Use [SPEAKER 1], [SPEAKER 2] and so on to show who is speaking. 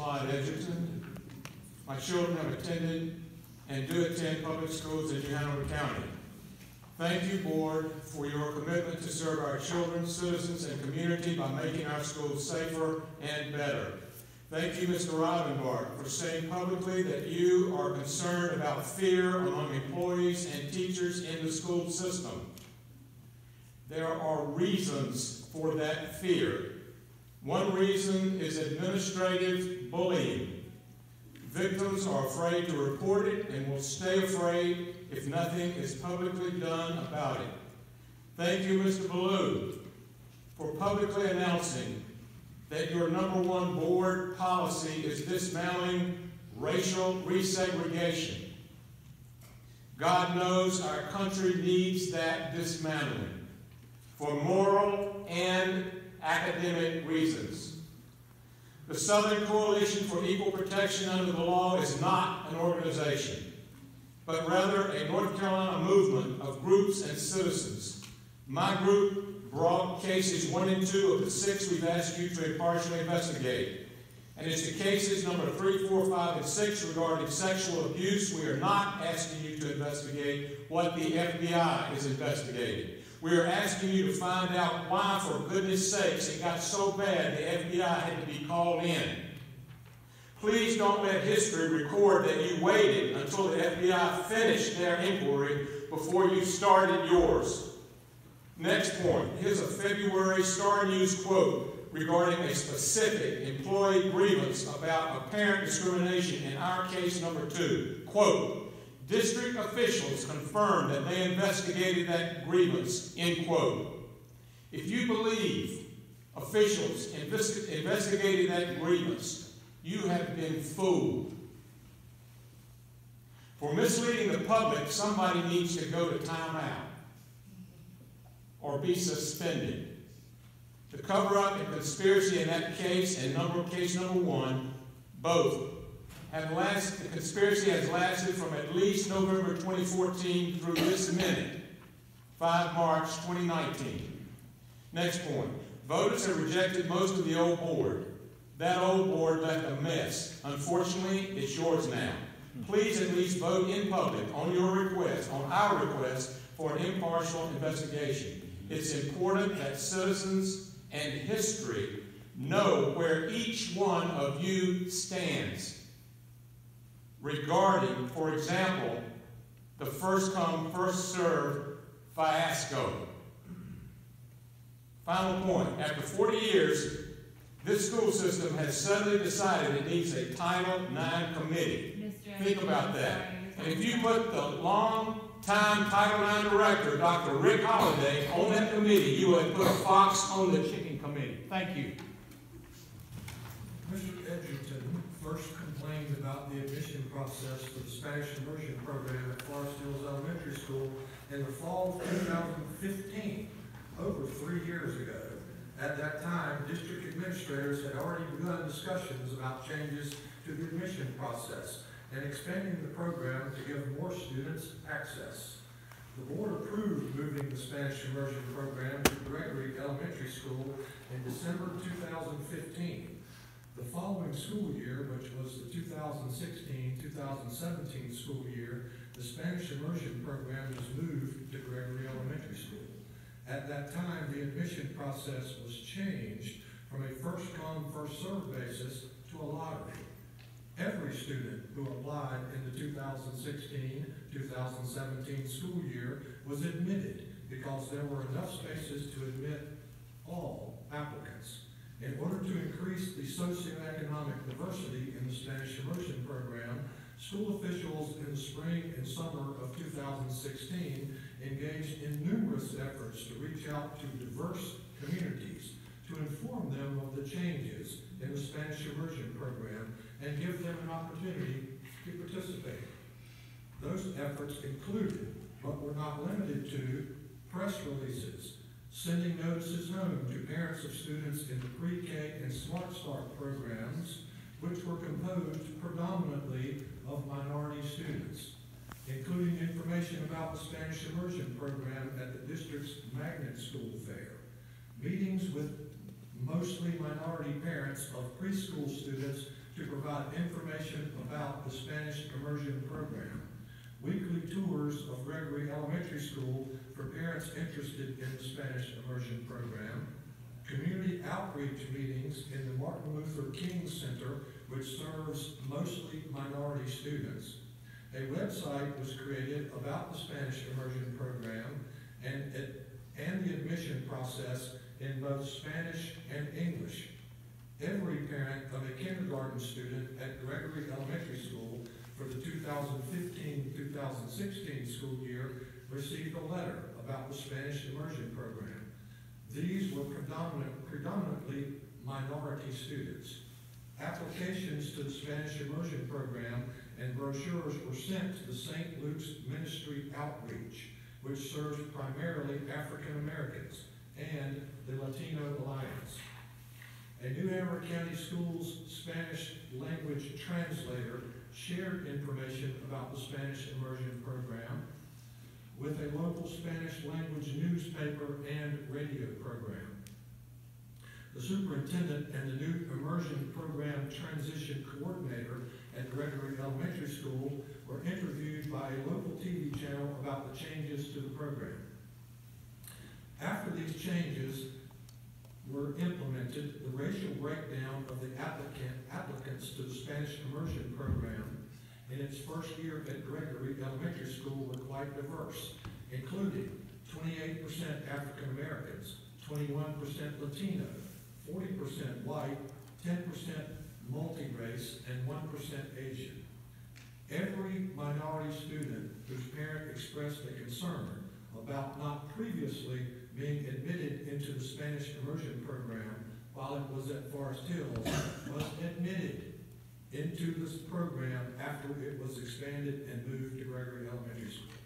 [SPEAKER 1] Clyde Edgerton. My children have attended and do attend public schools in New Hanover County. Thank you, Board, for your commitment to serve our children, citizens, and community by making our schools safer and better. Thank you, Mr. Rivenbark, for saying publicly that you are concerned about fear among employees and teachers in the school system. There are reasons for that fear. One reason is administrative bullying. Victims are afraid to report it and will stay afraid if nothing is publicly done about it. Thank you, Mr. Bullard, for publicly announcing that your #1 board policy is dismantling racial resegregation. God knows our country needs that dismantling for moral and academic reasons. The Southern Coalition for Equal Protection Under the Law is not an organization, but rather a North Carolina movement of groups and citizens. My group brought cases 1 and 2 of the 6 we've asked you to impartially investigate. And it's the cases number 3, 4, 5, and 6 regarding sexual abuse. We are not asking you to investigate what the FBI is investigating. We are asking you to find out why, for goodness sakes, it got so bad the FBI had to be called in. Please don't let history record that you waited until the FBI finished their inquiry before you started yours. Next point, here's a February Star News quote regarding a specific employee grievance about apparent discrimination in our case number 2. Quote, district officials confirmed that they investigated that grievance, end quote. If you believe officials investigated that grievance, you have been fooled. For misleading the public, somebody needs to go to timeout or be suspended. The cover-up and conspiracy in that case and case number 1, both, the conspiracy has lasted from at least November 2014 through this minute, 5 March 2019. Next point, voters have rejected most of the old board. That old board left a mess. Unfortunately, it's yours now. Please at least vote in public on your request, on our request, for an impartial investigation. It's important that citizens and history know where each one of you stands regarding, for example, the first come, first served fiasco. Final point, after 40 years, this school system has suddenly decided it needs a Title IX committee. Think about that. And if you put the long-time Title IX director, Dr. Rick Holliday, on that committee, you would put a fox on the chicken committee. Thank you.
[SPEAKER 2] Mr. Edgerton first complained about the admission process for the Spanish immersion program at Forest Hills Elementary School in the fall of 2015, over 3 years ago. At that time, district administrators had already begun discussions about changes to the admission process and expanding the program to give more students access. The board approved moving the Spanish immersion program to Gregory Elementary School in December 2015. The following school year, which was the 2016-2017 school year, the Spanish immersion program was moved to Gregory Elementary School. At that time, the admission process was changed from a first-come, first-served basis to a lottery. Every student who applied in the 2016-2017 school year was admitted because there were enough spaces to admit all applicants. In order to increase the socioeconomic diversity in the Spanish immersion program, school officials in the spring and summer of 2016 engaged in numerous efforts to reach out to diverse communities to inform them of the changes in the Spanish immersion program and give them an opportunity to participate. Those efforts included, but were not limited to, press releases, sending notices home to parents of students in the pre-K and Smart Start programs, which were composed predominantly of minority students, including information about the Spanish immersion program at the district's magnet school fair, meetings with mostly minority parents of preschool students to provide provide information about the Spanish immersion program, weekly tours of Gregory Elementary School for parents interested in the Spanish immersion program, community outreach meetings in the Martin Luther King Center, which serves mostly minority students. A website was created about the Spanish immersion program and the admission process in both Spanish and English. Every parent of a kindergarten student at Gregory Elementary School for the 2015-2016 school year received a letter about the Spanish immersion program. These were predominantly minority students. Applications to the Spanish immersion program and brochures were sent to the St. Luke's Ministry Outreach, which serves primarily African Americans, and the Latino Alliance. A New Hanover County Schools Spanish language translator shared information about the Spanish immersion program with a local Spanish language newspaper and radio program. The superintendent and the new immersion program transition coordinator at Gregory Elementary School were interviewed by a local TV channel about the changes to the program. After these changes were implemented, the racial breakdown of the applicants to the Spanish immersion program in its first year at Gregory Elementary School were quite diverse, including 28% African Americans, 21% Latino, 40% white, 10% multi-race, and 1% Asian. Every minority student whose parent expressed a concern about not previously being admitted into the Spanish immersion program while it was at Forest Hills was admitted into this program after it was expanded and moved to Gregory Elementary School.